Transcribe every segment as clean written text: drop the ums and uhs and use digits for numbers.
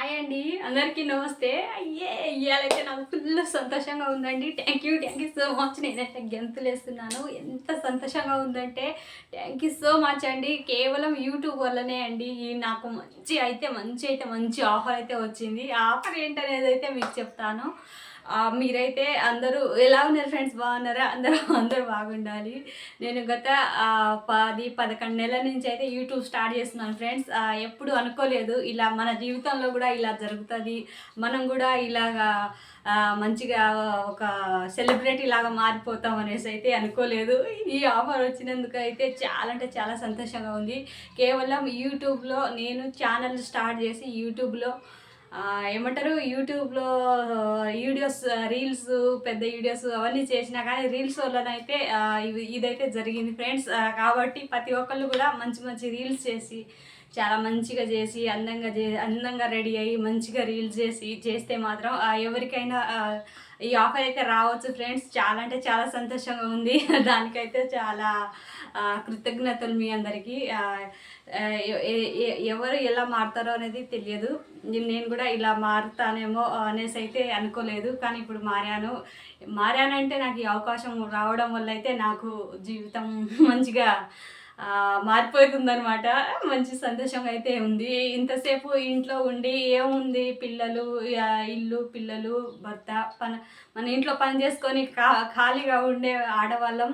Hi అండి, అందరికీ నమస్తే. అయ్యే ఇయ్యాలైతే నాకు ఫుల్ సంతోషంగా ఉందండి. Thank you so much. నేనైతే గెంతులేస్తున్నాను. ఎంత సంతోషంగా ఉందంటే థ్యాంక్ యూ సో మచ్ అండి. కేవలం యూట్యూబ్ వల్లనే అండి ఈ నాకు మంచి ఆఫర్ అయితే వచ్చింది. ఆ ఆఫర్ ఏంటనేది అయితే మీకు చెప్తాను. మీరైతే అందరూ ఎలా ఉన్నారు ఫ్రెండ్స్? బాగున్నారా? అందరూ బాగుండాలి. నేను గత 10-11 నెలల నుంచి అయితే యూట్యూబ్ స్టార్ట్ చేస్తున్నాను ఫ్రెండ్స్. ఎప్పుడు అనుకోలేదు ఇలా మన జీవితంలో కూడా ఇలా జరుగుతుంది, మనం కూడా ఇలాగా మంచిగా ఒక సెలబ్రిటీ లాగా మారిపోతాం అనేసి అయితే అనుకోలేదు. ఈ ఆఫర్ వచ్చినందుకు అయితే చాలా అంటే చాలా సంతోషంగా ఉంది. కేవలం యూట్యూబ్లో నేను ఛానల్ స్టార్ట్ చేసి యూట్యూబ్లో ఏమంటారు, యూట్యూబ్లో వీడియోస్, రీల్స్, పెద్ద వీడియోస్ అవన్నీ చేసినా కానీ రీల్స్ వల్లనైతే ఇదైతే జరిగింది ఫ్రెండ్స్. కాబట్టి ప్రతి ఒక్కళ్ళు కూడా మంచి రీల్స్ చేసి చాలా మంచిగా చేసి అందంగా రెడీ అయ్యి మంచిగా రీల్స్ చేస్తే మాత్రం ఎవరికైనా ఈ ఆఫర్ అయితే రావచ్చు ఫ్రెండ్స్. చాలా అంటే చాలా సంతోషంగా ఉంది. దానికైతే చాలా కృతజ్ఞతలు మీ అందరికీ. ఎవరు ఎలా మారుతారో అనేది తెలియదు. నేను కూడా ఇలా మారుతానేమో అనేసి అయితే అనుకోలేదు, కానీ ఇప్పుడు మారానంటే నాకు ఈ అవకాశం రావడం వల్ల అయితే నాకు జీవితం మంచిగా మారిపోతుందనమాట. మంచి సంతోషంగా అయితే ఉంది. ఇంతసేపు ఇంట్లో ఉండి ఏముంది, పిల్లలు, ఇల్లు, పిల్లలు, భర్త, మన ఇంట్లో పని చేసుకొని ఖాళీగా ఉండే ఆడవాళ్ళం.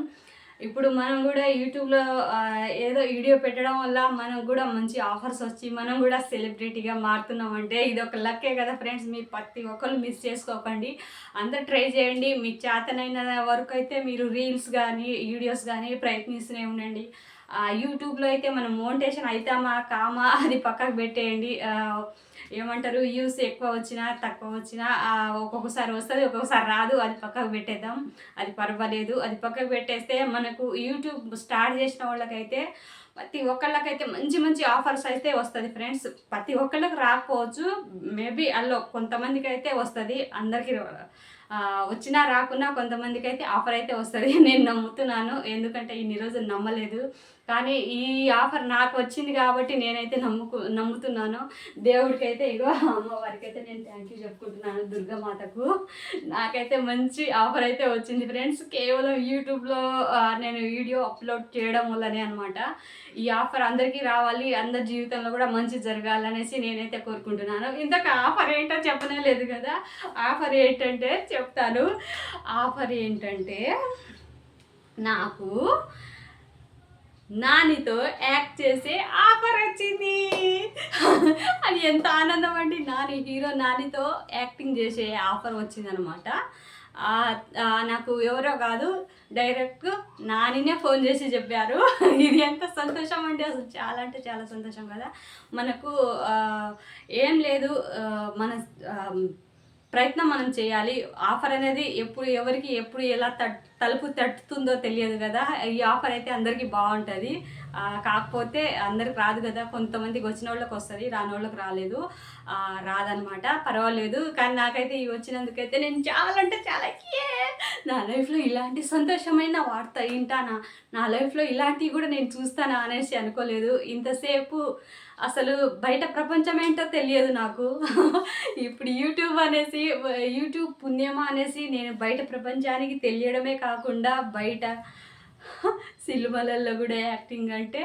ఇప్పుడు మనం కూడా యూట్యూబ్లో ఏదో వీడియో పెట్టడం వల్ల మనకు కూడా మంచి ఆఫర్స్ వచ్చి మనం కూడా సెలబ్రిటీగా మారుతున్నామంటే ఇది ఒక లక్కే కదా ఫ్రెండ్స్. మీరు ప్రతి ఒక్కరు మిస్ చేసుకోకండి, అందరు ట్రై చేయండి. మీకు చేతనైన వరకు అయితే మీరు రీల్స్ కానీ వీడియోస్ కానీ ప్రయత్నిస్తూనే ఉండండి. యూట్యూబ్లో అయితే మనం మోనిటైజేషన్ అవుతామా కామా అది పక్కకు పెట్టేయండి. ఏమంటారు, వ్యూస్ ఎక్కువ వచ్చినా తక్కువ వచ్చినా ఒక్కొక్కసారి వస్తుంది, ఒక్కొక్కసారి రాదు, అది పక్కకు పెట్టేద్దాం. అది పర్వాలేదు, అది పక్కకు పెట్టేస్తే మనకు యూట్యూబ్ స్టార్ట్ చేసిన వాళ్ళకైతే ప్రతి ఒక్కళ్ళకైతే మంచి ఆఫర్స్ అయితే వస్తుంది ఫ్రెండ్స్. ప్రతి ఒక్కళ్ళకి రాకపోవచ్చు, మేబీ అందులో కొంతమందికి అయితే వస్తుంది. అందరికీ వచ్చినా రాకున్నా కొంతమందికి అయితే ఆఫర్ అయితే వస్తుంది. నేను నమ్ముతున్నాను, ఎందుకంటే ఇన్ని రోజులు నమ్మలేదు. కానీ ఈ ఆఫర్ నాకు వచ్చింది కాబట్టి నేనైతే నమ్ముతున్నాను. దేవుడికి అయితే ఇగో అమ్మవారికి అయితే నేను థ్యాంక్ యూ చెప్పుకుంటున్నాను, దుర్గామాతకు. నాకైతే మంచి ఆఫర్ అయితే వచ్చింది ఫ్రెండ్స్. కేవలం యూట్యూబ్లో నేను వీడియో అప్లోడ్ చేయడం వల్లనే అనమాట. ఈ ఆఫర్ అందరికీ రావాలి, అందరి జీవితంలో కూడా మంచి జరగాలనేసి నేనైతే కోరుకుంటున్నాను. ఇంతకు ఆఫర్ ఏంటో చెప్పనే లేదు కదా. ఆఫర్ ఏంటంటే చెప్తాను. ఆఫర్ ఏంటంటే నాకు నానితో యాక్ట్ చేసే ఆఫర్ వచ్చింది. అది ఎంత ఆనందం అండి. నానితో యాక్టింగ్ చేసే ఆఫర్ వచ్చిందనమాట. నాకు ఎవరో కాదు, డైరెక్ట్ నానినే ఫోన్ చేసి చెప్పారు. ఇది ఎంత సంతోషం అండి, అసలు చాలా అంటే చాలా సంతోషం కదా. మనకు ఏం లేదు, మన ప్రయత్నం మనం చేయాలి. ఆఫర్ అనేది ఎవరికి ఎప్పుడు ఎలా తలుపు తట్టుతుందో తెలియదు కదా. ఈ ఆఫర్ అయితే అందరికీ బాగుంటుంది, కాకపోతే అందరికి రాదు కదా. కొంతమందికి వచ్చిన వాళ్ళకి వస్తుంది, రాని వాళ్ళకి రాదనమాట. పర్వాలేదు, కానీ నాకైతే ఇవి వచ్చినందుకైతే నేను చాలా అంటే చాలా నా లైఫ్లో ఇలాంటి సంతోషమైన వార్త వింటానా, నా లైఫ్లో ఇలాంటివి కూడా నేను చూస్తానా అనేసి అనుకోలేదు. ఇంతసేపు అసలు బయట ప్రపంచం ఏంటో తెలియదు నాకు. ఇప్పుడు యూట్యూబ్ పుణ్యమా అనేసి నేను బయట ప్రపంచానికి తెలియడమే కాకుండా బయట సినిమాలలో కూడా యాక్టింగ్ అంటే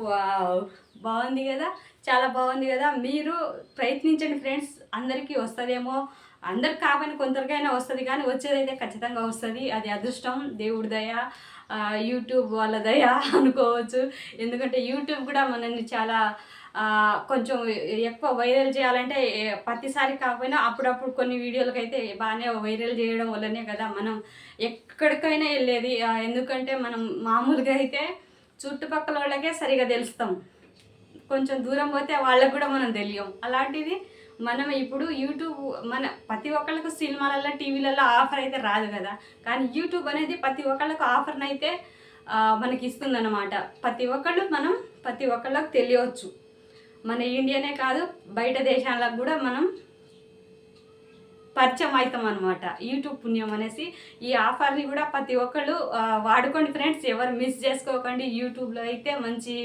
వావ్, బాగుంది కదా, చాలా బాగుంది కదా. మీరు ప్రయత్నించండి ఫ్రెండ్స్, అందరికీ వస్తుందేమో, అందరికి కాకపోయినా కొందరికైనా వస్తుంది, కానీ వచ్చేదైతే ఖచ్చితంగా వస్తుంది. అది అదృష్టం, దేవుడి దయ, యూట్యూబ్ వాళ్ళ దయ అనుకోవచ్చు. ఎందుకంటే యూట్యూబ్ కూడా మనల్ని చాలా కొంచెం ఎక్కువ వైరల్ చేయాలంటే ప్రతిసారి కాకపోయినా అప్పుడప్పుడు కొన్ని వీడియోలకైతే బాగానే వైరల్ చేయడం వల్లనే కదా మనం ఎక్కడికైనా వెళ్ళేది. ఎందుకంటే మనం మామూలుగా అయితే చుట్టుపక్కల వాళ్ళకే సరిగా తెలుస్తాం, కొంచెం దూరం పోతే వాళ్ళకు కూడా మనం తెలియం. అలాంటిది మనం ఇప్పుడు యూట్యూబ్ మన ప్రతి ఒక్కళ్ళకు సినిమాలలో, టీవీలలో ఆఫర్ అయితే రాదు కదా, కానీ యూట్యూబ్ అనేది ప్రతి ఒక్కళ్ళకు ఆఫర్ని అయితే మనకి ఇస్తుందన్నమాట. ప్రతి ఒక్కళ్ళకు తెలియవచ్చు. మన ఇండియానే కాదు, బయట దేశాలకు కూడా మనం పరిచయం అవుతాం అనమాట, యూట్యూబ్ పుణ్యం అనేసి. ఈ ఆఫర్ని కూడా ప్రతి ఒక్కళ్ళు వాడుకోండి ఫ్రెండ్స్, ఎవరు మిస్ చేసుకోకండి. యూట్యూబ్లో అయితే మంచి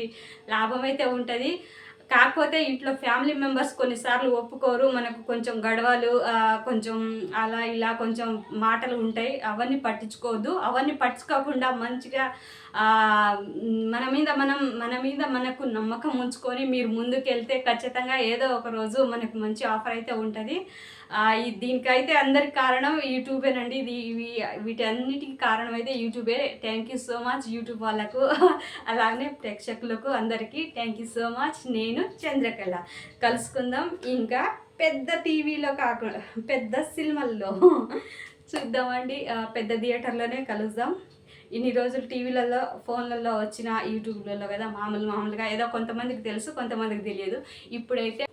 లాభం అయితే ఉంటుంది. కాకపోతే ఇంట్లో ఫ్యామిలీ మెంబర్స్ కొన్నిసార్లు ఒప్పుకోరు. మనకు కొంచెం గొడవలు కొంచెం అలా ఇలా కొంచెం మాటలు ఉంటాయి. అవన్నీ పట్టించుకోవద్దు. అవన్నీ పట్టించుకోకుండా మంచిగా మన మీద మనకు నమ్మకం ఉంచుకొని మీరు ముందుకెళ్తే ఖచ్చితంగా ఏదో ఒక రోజు మనకు మంచి ఆఫర్ అయితే ఉంటది. దీనికైతే అందరికి కారణం యూట్యూబేనండి. వీటన్నిటికి కారణం అయితే యూట్యూబే. Thank you so much YouTube వాళ్ళకు అలాగే ప్రేక్షకులకు అందరికీ థ్యాంక్ యూ సో మచ్. నేను చంద్రకళ. కలుసుకుందాం ఇంకా పెద్ద టీవీలో కాకుండా పెద్ద సినిమాల్లో చూద్దామండి. పెద్ద థియేటర్లోనే కలుద్దాం. ఇన్ని రోజులు టీవీలలో ఫోన్లలో వచ్చిన యూట్యూబ్లలో కదా మామూలుగా ఏదో కొంతమందికి తెలుసు, కొంతమందికి తెలియదు. ఇప్పుడైతే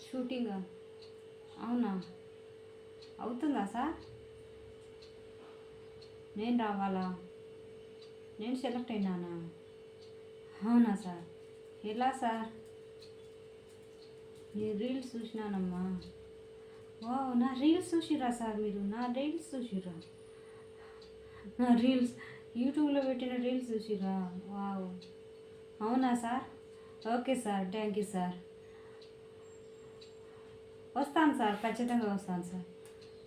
షూటింగా అవునా, అవుతుందా సార్? నేను రావాలా? నేను సెలెక్ట్ అయినానా? అవునా సార్? ఎలా సార్? నీ రీల్స్ చూసినానమ్మా. వావ్, నా రీల్స్ చూసిరా సార్? మీరు నా రీల్స్ చూసిరా? నా రీల్స్ యూట్యూబ్లో పెట్టిన రీల్స్ చూసిరా? వావ్, అవునా sir? Okay sir, thank you sir. వస్తాను సార్, ఖచ్చితంగా వస్తాను సార్.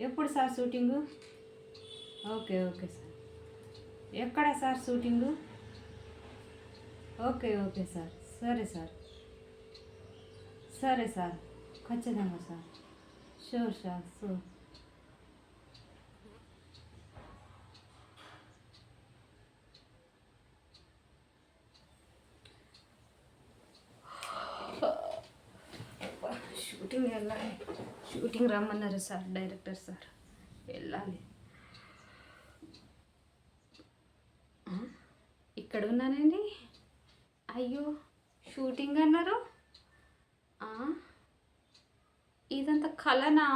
ఎప్పుడు sir shooting? Okay okay sir. ఎక్కడ sir shooting? Okay okay sir. సరే సార్, సరే సార్, ఖచ్చితంగా sir. Sure sir, sure. Shooting వెళ్ళాలి. షూటింగ్ రమ్మన్నారు సార్ డైరెక్టర్ సార్. వెళ్ళాలి. ఇక్కడ ఉన్నానండి. అయ్యో, షూటింగ్ అన్నారు. ఇదంతా కలనా?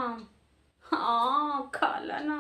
కలనా?